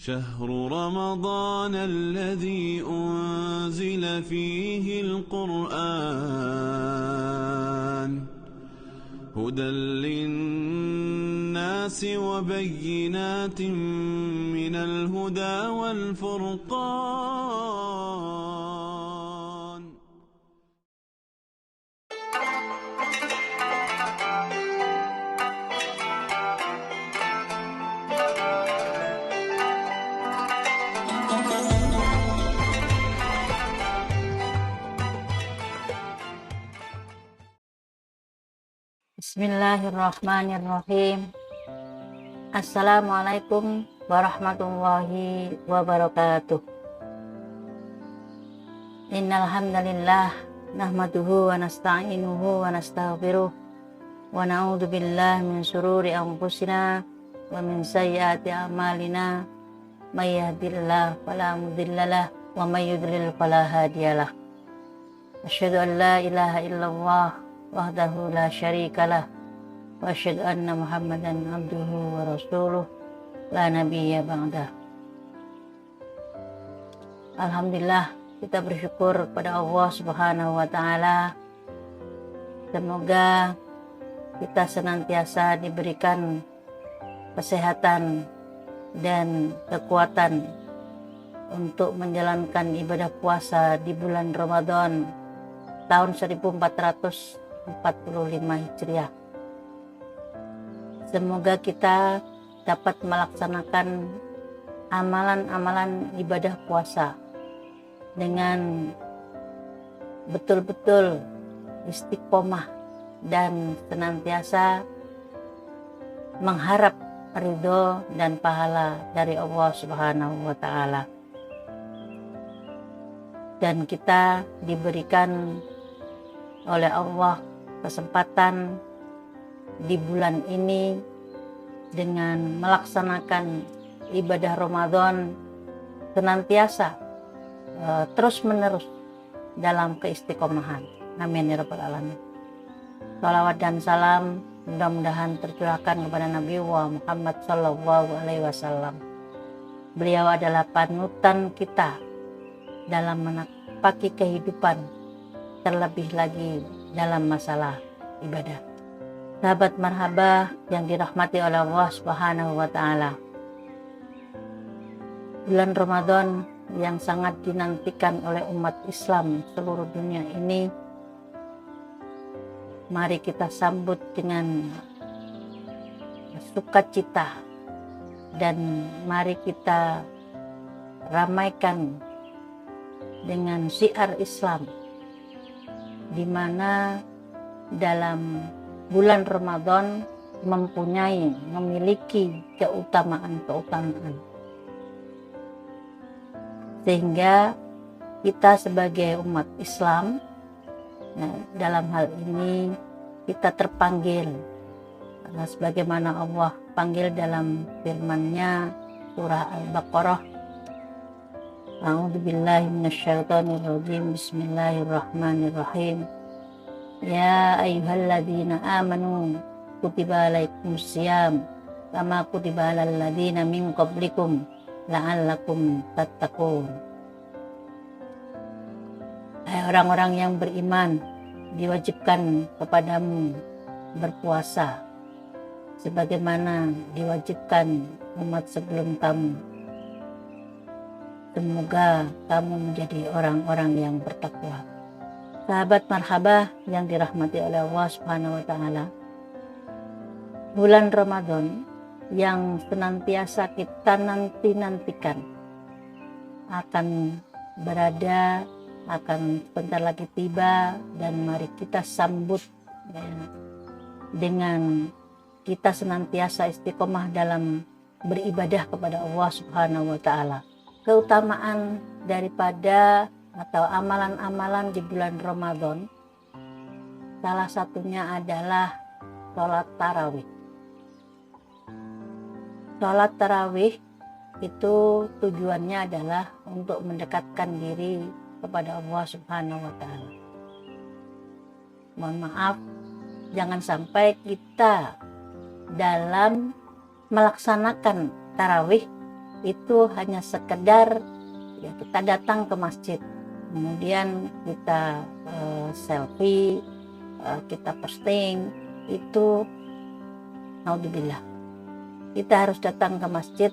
شهر رمضان الذي أنزل فيه القرآن هدى للناس وبينات من الهدى والفرقان. Bismillahirrahmanirrahim. Assalamualaikum warahmatullahi wabarakatuh. Innal hamdalillah nahmaduhu wa nasta'inuhu wa nastaghfiruh wa na'udzu billahi min shururi anfusina wa min sayyiati a'malina may yahdihillahu fala mudhillalah wa may yudlil fala hadiyalah. Asyhadu an la ilaha illallah wahdahu la syarikalah wa asyhadu anna Muhammadan abduhu wa rasuluh la nabiyya ba'dah. Alhamdulillah, kita bersyukur kepada Allah Subhanahu wa taala. Semoga kita senantiasa diberikan kesehatan dan kekuatan untuk menjalankan ibadah puasa di bulan Ramadan tahun 1445 Hijriah. Semoga kita dapat melaksanakan amalan-amalan ibadah puasa dengan betul-betul istiqomah dan senantiasa mengharap ridho dan pahala dari Allah Subhanahu wa taala. Dan kita diberikan oleh Allah kesempatan di bulan ini dengan melaksanakan ibadah Ramadan senantiasa terus menerus dalam keistiqomahan. Amin ya rabbal alamin. Salawat dan salam mudah-mudahan tercurahkan kepada Nabi Muhammad sallallahu alaihi wasallam. Beliau adalah panutan kita dalam menapaki kehidupan, terlebih lagi dalam masalah ibadah. Sahabat marhabah yang dirahmati oleh Allah Subhanahu wa taala. Bulan Ramadan yang sangat dinantikan oleh umat Islam seluruh dunia ini, mari kita sambut dengan sukacita dan mari kita ramaikan dengan syiar Islam, di mana dalam bulan Ramadan memiliki keutamaan, sehingga kita sebagai umat Islam, dalam hal ini kita terpanggil sebagaimana Allah panggil dalam firman-Nya surah Al-Baqarah. A'udzubillahi minasyaitonirrajim. Bismillahirrahmanirrahim. Ya ayyuhalladzina amanu kutiba alaikumusiyam kama kutiba alal ladzina min qablikum la'allakum tattaqun. Hai orang-orang yang beriman, diwajibkan kepadamu berpuasa sebagaimana diwajibkan umat sebelum kamu. Semoga kamu menjadi orang-orang yang bertakwa. Sahabat marhabah yang dirahmati oleh Allah Subhanahu wa taala. Bulan Ramadan yang senantiasa kita nantikan akan berada, akan sebentar lagi tiba, dan mari kita sambut dengan kita senantiasa istiqomah dalam beribadah kepada Allah Subhanahu wa taala. Keutamaan daripada atau amalan-amalan di bulan Ramadan, salah satunya adalah sholat tarawih. Sholat tarawih itu tujuannya adalah untuk mendekatkan diri kepada Allah Subhanahu wa taala. Mohon maaf, jangan sampai kita dalam melaksanakan tarawih itu hanya sekedar ya kita datang ke masjid, kemudian kita selfie, kita posting, itu naudzubillah. Kita harus datang ke masjid,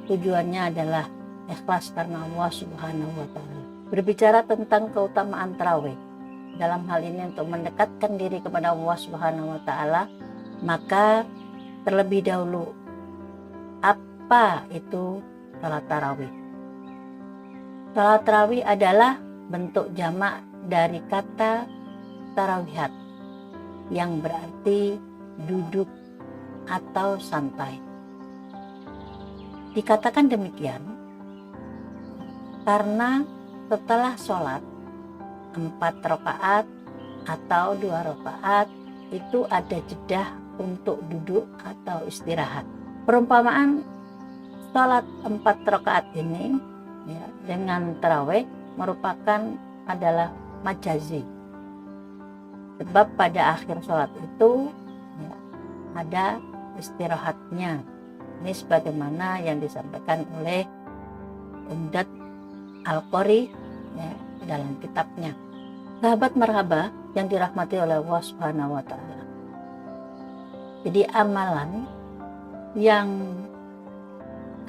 tujuannya adalah ikhlas karena Allah Subhanahu wa Ta'ala. Berbicara tentang keutamaan tarawih, dalam hal ini untuk mendekatkan diri kepada Allah Subhanahu wa Ta'ala, maka terlebih dahulu, apa itu salat tarawih? Salat tarawih adalah bentuk jamak dari kata tarawihat, yang berarti duduk atau santai. Dikatakan demikian karena setelah sholat 4 rakaat atau 2 rakaat itu ada jeda untuk duduk atau istirahat. Perumpamaan sholat 4 rakaat ini ya, dengan tarawih merupakan adalah majazi. Sebab pada akhir sholat itu ya, ada istirahatnya. Ini sebagaimana yang disampaikan oleh Umdat Al-Qori ya, dalam kitabnya. Sahabat marhaba yang dirahmati oleh Allah Subhanahu wa Ta'ala. Jadi amalan yang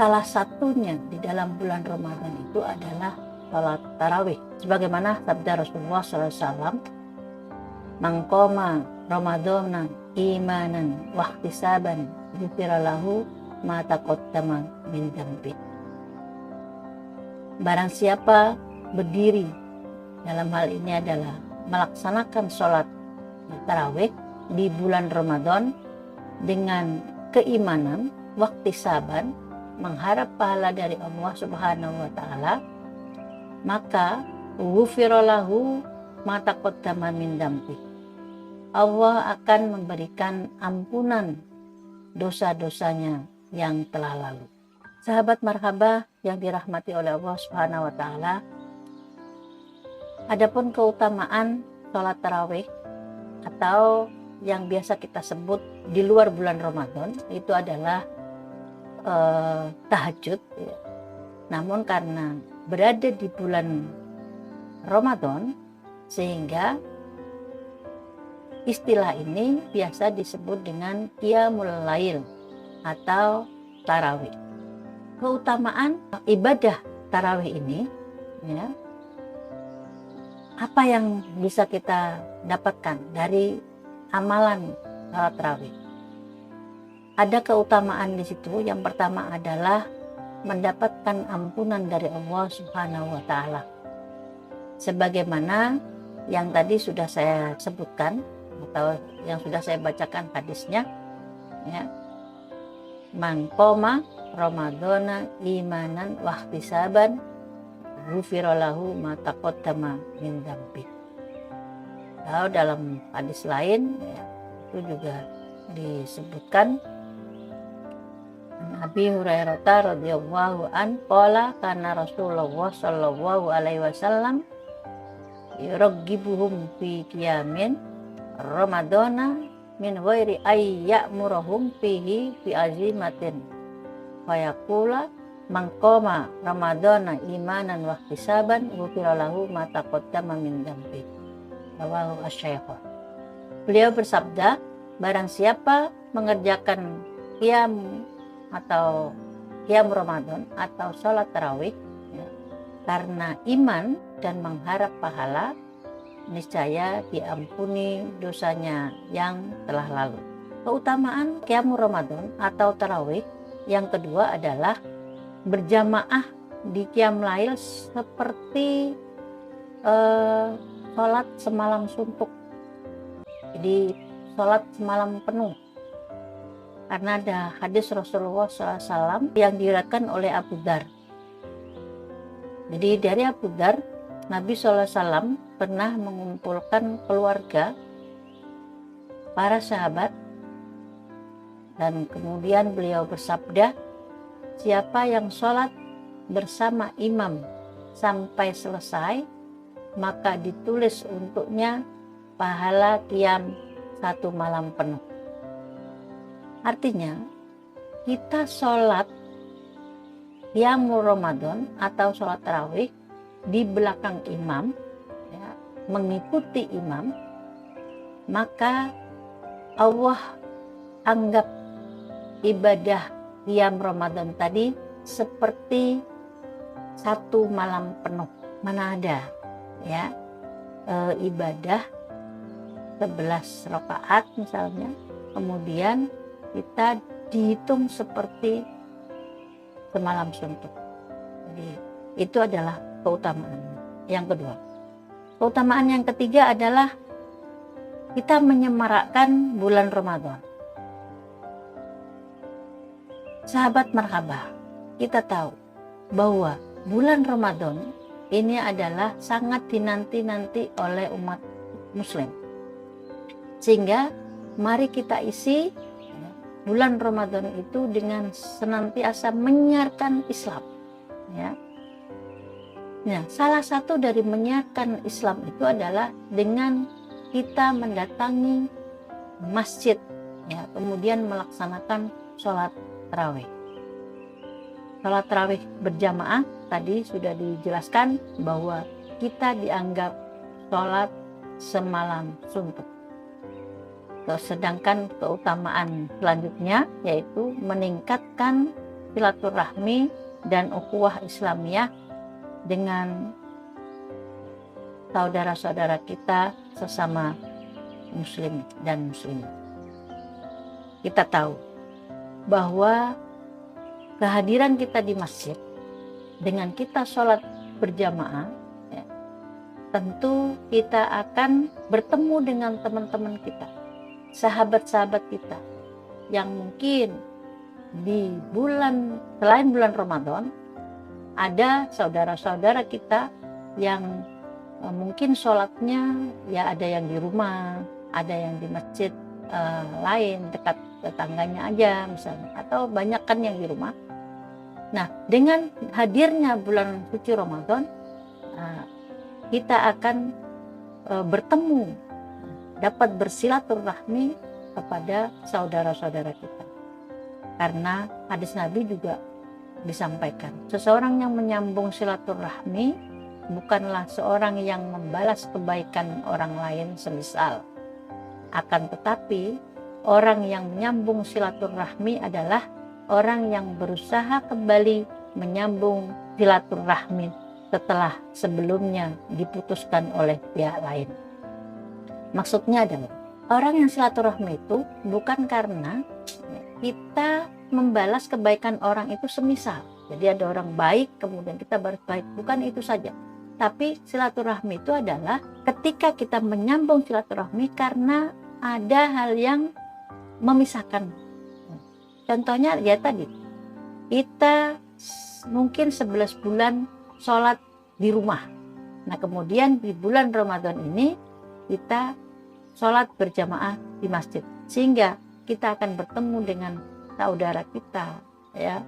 salah satunya di dalam bulan Ramadan itu adalah salat tarawih. Sebagaimana sabda Rasulullah SAW, "Mangkoma Ramadana imanan wahtisaban ghufira lahu ma taqaddama min dzambi." Barang siapa berdiri, dalam hal ini adalah melaksanakan sholat tarawih di bulan Ramadan dengan keimanan, wahtisaban, mengharap pahala dari Allah Subhanahu wa Ta'ala, maka ghufira lahu ma taqaddama min dzambi. Allah akan memberikan ampunan dosa-dosanya yang telah lalu. Sahabat marhaba yang dirahmati oleh Allah Subhanahu wa Ta'ala, adapun keutamaan sholat tarawih atau yang biasa kita sebut di luar bulan Ramadan itu adalah tahajud ya. Namun karena berada di bulan Ramadan sehingga istilah ini biasa disebut dengan qiyamul lail atau tarawih. Keutamaan ibadah tarawih ini ya, apa yang bisa kita dapatkan dari amalan salat tarawih? Ada keutamaan di situ. Yang pertama adalah mendapatkan ampunan dari Allah Subhanahu wa Ta'ala. Sebagaimana yang tadi sudah saya sebutkan atau yang sudah saya bacakan hadisnya ya. Man qoma Ramadana imanan wahtisaban ghufira lahu ma taqaddama min dzambi. Lalu dalam hadis lain ya, itu juga disebutkan Nabi Hurairah radhiyallahu an qala kana Rasulullah sallallahu alaihi wasallam yuraggibuhum fi qiyamin Ramadana min ghairi ay ya'muruhum fihi fi azimatin wa yaqula man qama Ramadana imanan wa ihtisaban ghufira lahu ma taqaddama min dzambi. Rawahu asy-Syaikh. Beliau bersabda, barang siapa mengerjakan qiyam atau qiyam Ramadan atau sholat tarawih ya, karena iman dan mengharap pahala, niscaya diampuni dosanya yang telah lalu. Keutamaan qiyam Ramadan atau tarawih yang kedua adalah berjamaah di qiyam lail seperti sholat semalam suntuk. Jadi sholat semalam penuh. Karena ada hadis Rasulullah SAW yang diriwayatkan oleh Abu Dzar. Jadi dari Abu Dzar, Nabi SAW pernah mengumpulkan keluarga, para sahabat, dan kemudian beliau bersabda, siapa yang sholat bersama imam sampai selesai, maka ditulis untuknya pahala qiyam 1 malam penuh. Artinya kita sholat qiyamul Ramadan atau sholat tarawih di belakang imam, ya, mengikuti imam, maka Allah anggap ibadah qiyam Ramadan tadi seperti satu malam penuh. Mana ada ya ibadah 11 rakaat misalnya, kemudian kita dihitung seperti semalam suntuk. Jadi itu adalah keutamaan yang kedua. Keutamaan yang ketiga adalah kita menyemarakkan bulan Ramadan. Sahabat marhabah, kita tahu bahwa bulan Ramadan ini adalah sangat dinanti-nanti oleh umat muslim. Sehingga mari kita isi bulan Ramadan itu dengan senantiasa menyiarkan Islam, ya. Nah, salah satu dari menyiarkan Islam itu adalah dengan kita mendatangi masjid, ya, kemudian melaksanakan sholat tarawih. Sholat tarawih berjamaah tadi sudah dijelaskan bahwa kita dianggap sholat semalam suntuk. Sedangkan keutamaan selanjutnya yaitu meningkatkan silaturahmi dan ukhuwah Islamiyah dengan saudara-saudara kita sesama muslim dan muslimah. Kita tahu bahwa kehadiran kita di masjid dengan kita sholat berjamaah, ya, tentu kita akan bertemu dengan teman-teman kita, sahabat-sahabat kita yang mungkin di bulan selain bulan Ramadan ada saudara-saudara kita yang mungkin sholatnya ya ada yang di rumah, ada yang di masjid lain dekat tetangganya aja misalnya, atau banyak kan yang di rumah. Nah, dengan hadirnya bulan suci Ramadan, kita akan bertemu, dapat bersilaturahmi kepada saudara-saudara kita. Karena hadis Nabi juga disampaikan, seseorang yang menyambung silaturahmi bukanlah seorang yang membalas kebaikan orang lain semisal. Akan tetapi, orang yang menyambung silaturahmi adalah orang yang berusaha kembali menyambung silaturahmi setelah sebelumnya diputuskan oleh pihak lain. Maksudnya adalah orang yang silaturahmi itu bukan karena kita membalas kebaikan orang itu semisal. Jadi ada orang baik kemudian kita balas baik, bukan itu saja. Tapi silaturahmi itu adalah ketika kita menyambung silaturahmi karena ada hal yang memisahkan. Contohnya ya tadi, kita mungkin 11 bulan sholat di rumah. Nah kemudian di bulan Ramadan ini kita sholat berjamaah di masjid. Sehingga kita akan bertemu dengan saudara kita, ya,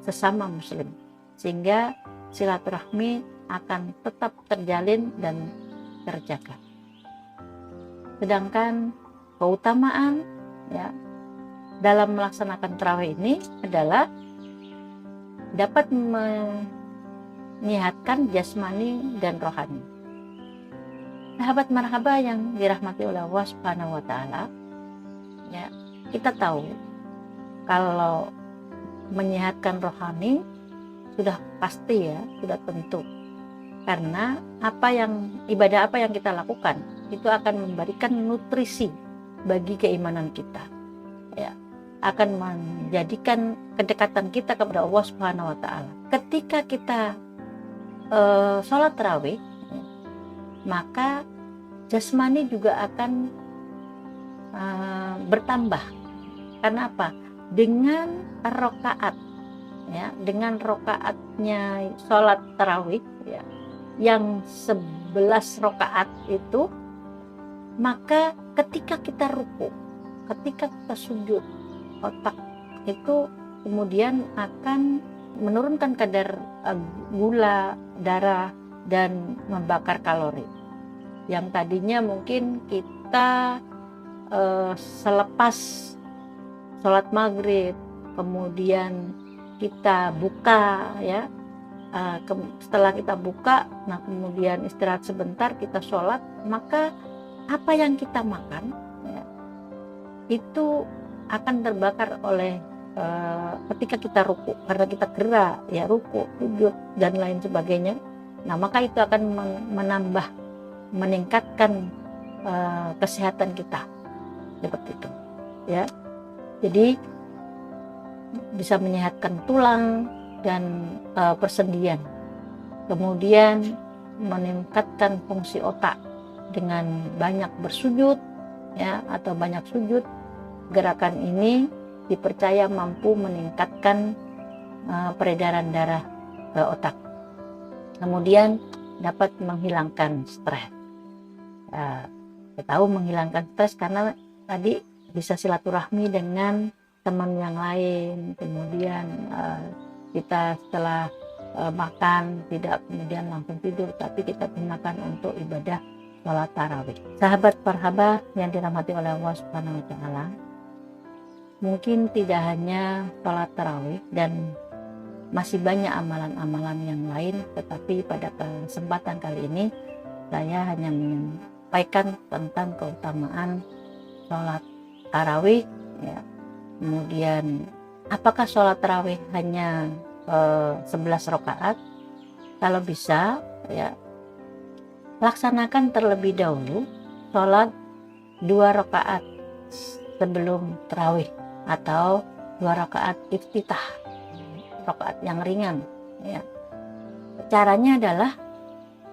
sesama muslim. Sehingga silaturahmi akan tetap terjalin dan terjaga. Sedangkan keutamaan, ya, dalam melaksanakan tarawih ini adalah dapat menyehatkan jasmani dan rohani. Sahabat marhaba yang dirahmati oleh Allah Subhanahu wa taala, ya, kita tahu kalau menyehatkan rohani sudah pasti, ya, sudah tentu. Karena ibadah apa yang kita lakukan itu akan memberikan nutrisi bagi keimanan kita, ya, akan menjadikan kedekatan kita kepada Allah Subhanahu wa taala. Ketika kita sholat tarawih, maka jasmani juga akan bertambah. Karena apa? Dengan rakaat, ya, dengan rakaatnya sholat tarawih, ya, yang 11 rakaat itu, maka ketika kita ruku, ketika kita sujud, otak itu kemudian akan menurunkan kadar gula darah dan membakar kalori. Yang tadinya mungkin kita selepas sholat maghrib, kemudian kita buka ya, setelah kita buka, nah kemudian istirahat sebentar, kita sholat, maka apa yang kita makan ya, itu akan terbakar oleh ketika kita ruku, karena kita gerak ya, ruku, sujud dan lain sebagainya. Nah maka itu akan meningkatkan kesehatan kita seperti itu ya. Jadi bisa menyehatkan tulang dan persendian, kemudian meningkatkan fungsi otak dengan banyak bersujud ya, atau banyak sujud. Gerakan ini dipercaya mampu meningkatkan peredaran darah ke otak, kemudian dapat menghilangkan stres. Kita tahu menghilangkan stres karena tadi bisa silaturahmi dengan teman yang lain, kemudian kita setelah makan tidak kemudian langsung tidur, tapi kita gunakan untuk ibadah sholat tarawih. Sahabat parhaba yang dirahmati oleh Allah Subhanahu wa Ta'ala, mungkin tidak hanya sholat tarawih dan masih banyak amalan-amalan yang lain, tetapi pada kesempatan kali ini saya hanya menyampaikan tentang keutamaan sholat tarawih ya. Kemudian apakah sholat tarawih hanya 11 rakaat? Kalau bisa ya, laksanakan terlebih dahulu sholat 2 rakaat sebelum tarawih atau 2 rakaat iftitah, rakaat yang ringan ya. Caranya adalah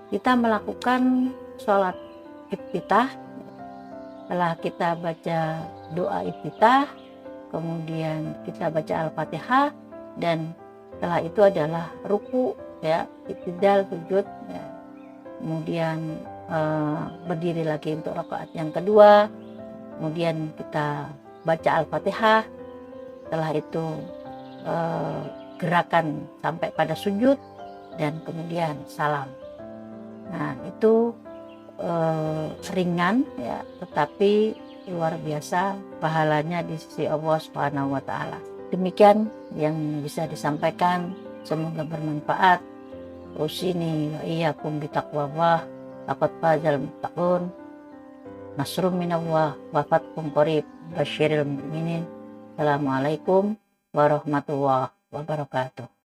kita melakukan sholat iftitah, setelah kita baca doa iftitah, kemudian kita baca Al-Fatihah, dan setelah itu adalah ruku ya, i'tidal, sujud ya. Kemudian berdiri lagi untuk rakaat yang kedua, kemudian kita baca Al-Fatihah, setelah itu gerakan sampai pada sujud dan kemudian salam. Nah itu ringan ya, tetapi luar biasa pahalanya di sisi Allah Subhanahu wa Ta'ala. Demikian yang bisa disampaikan, semoga bermanfaat. Usini wa iyyakum bitaqwallah, laqad fazal muttaqun. Nasrum minallah wa fathun qarib, basyiril mu'minin. Assalamualaikum warahmatullahi wabarakatuh.